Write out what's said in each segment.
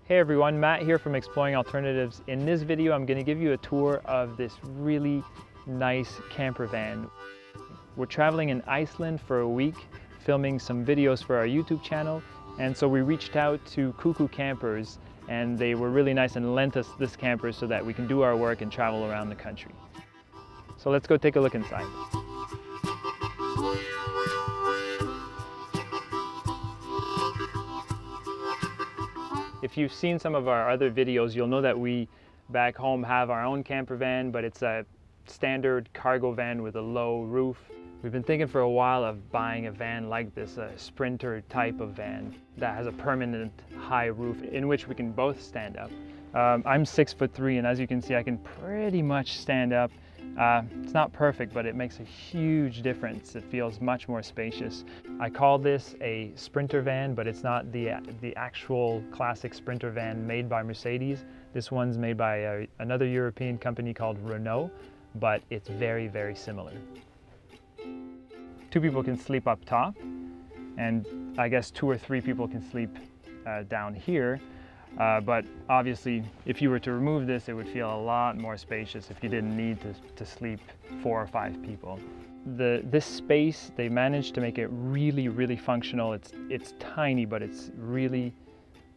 Hey everyone, Matt here from Exploring Alternatives. In this video, I'm going to give you a tour of this really nice camper van. We're traveling in Iceland for a week, filming some videos for our YouTube channel, and so we reached out to KuKu Campers, and they were really nice and lent us this camper so that we can do our work and travel around the country. So let's go take a look inside. If you've seen some of our other videos, you'll know that we back home have our own camper van, but it's a standard cargo van with a low roof. We've been thinking for a while of buying a van like this, a Sprinter type of van that has a permanent high roof in which we can both stand up. I'm 6'3", and as you can see, I can pretty much stand up. It's not perfect, but it makes a huge difference. It feels much more spacious. I call this a Sprinter van, but it's not the actual classic Sprinter van made by Mercedes. This one's made by another European company called Renault, but it's very, very similar. 2 people can sleep up top, and I guess 2 or 3 people can sleep down here. But obviously, if you were to remove this, it would feel a lot more spacious if you didn't need to sleep 4 or 5 people. This space, they managed to make it really, really functional. It's tiny, but it's really,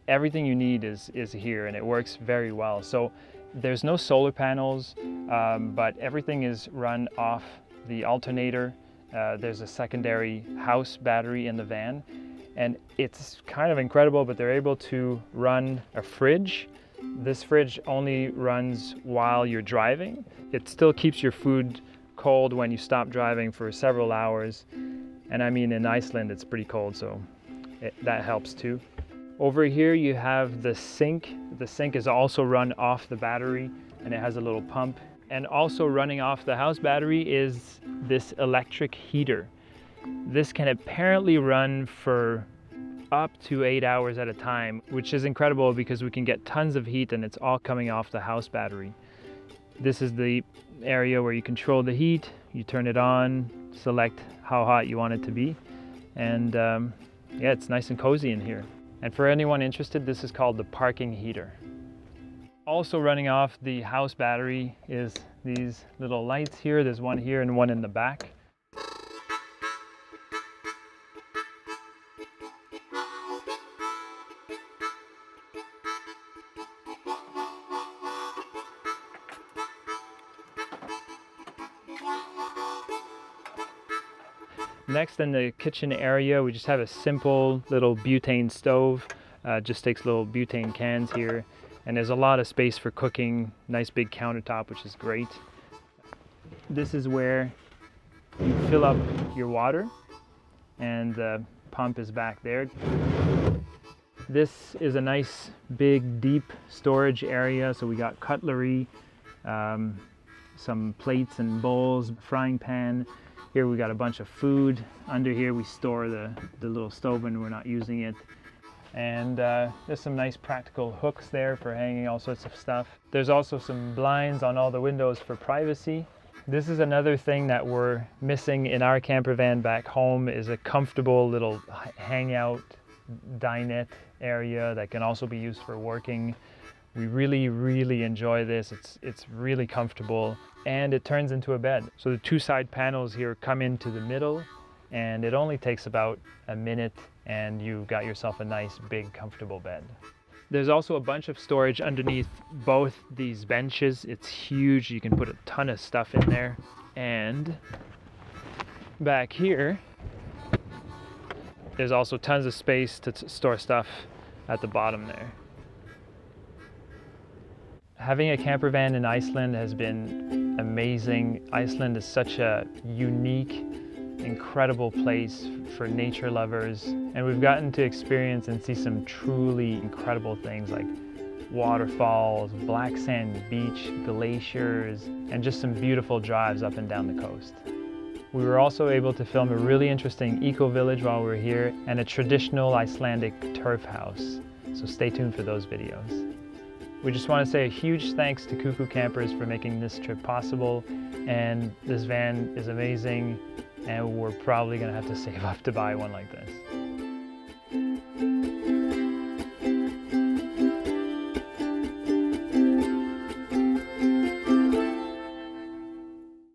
everything you need is here, and it works very well. So there's no solar panels, but everything is run off the alternator. There's a secondary house battery in the van. And it's kind of incredible, but they're able to run a fridge. This fridge only runs while you're driving. It still keeps your food cold when you stop driving for several hours. And I mean, in Iceland, it's pretty cold, so that helps too. Over here, you have the sink. The sink is also run off the battery, and it has a little pump. And also running off the house battery is this electric heater. This can apparently run for up to 8 hours at a time, which is incredible because we can get tons of heat and it's all coming off the house battery. This is the area where you control the heat, you turn it on, select how hot you want it to be, and yeah, it's nice and cozy in here. And for anyone interested, this is called the parking heater. Also running off the house battery is these little lights here. There's one here and one in the back. Next, in the kitchen area, we just have a simple little butane stove. Just takes little butane cans here, and there's a lot of space for cooking. Nice big countertop, which is great. This is where you fill up your water, and the pump is back there. This is a nice big deep storage area, so we got cutlery, some plates and bowls, frying pan. Here we got a bunch of food. Under here we store the little stove when we're not using it. And there's some nice practical hooks there for hanging all sorts of stuff. There's also some blinds on all the windows for privacy. This is another thing that we're missing in our camper van back home, is a comfortable little hangout dinette area that can also be used for working. We really, really enjoy this. It's really comfortable, and it turns into a bed. So the 2 side panels here come into the middle, and it only takes about a minute, and you've got yourself a nice, big, comfortable bed. There's also a bunch of storage underneath both these benches. It's huge. You can put a ton of stuff in there. And back here, there's also tons of space to store stuff at the bottom there. Having a camper van in Iceland has been amazing. Iceland is such a unique, incredible place for nature lovers, and we've gotten to experience and see some truly incredible things like waterfalls, black sand beach, glaciers, and just some beautiful drives up and down the coast. We were also able to film a really interesting eco-village while we were here, and a traditional Icelandic turf house, so stay tuned for those videos. We just want to say a huge thanks to KuKu Campers for making this trip possible, and this van is amazing, and we're probably going to have to save up to buy one like this.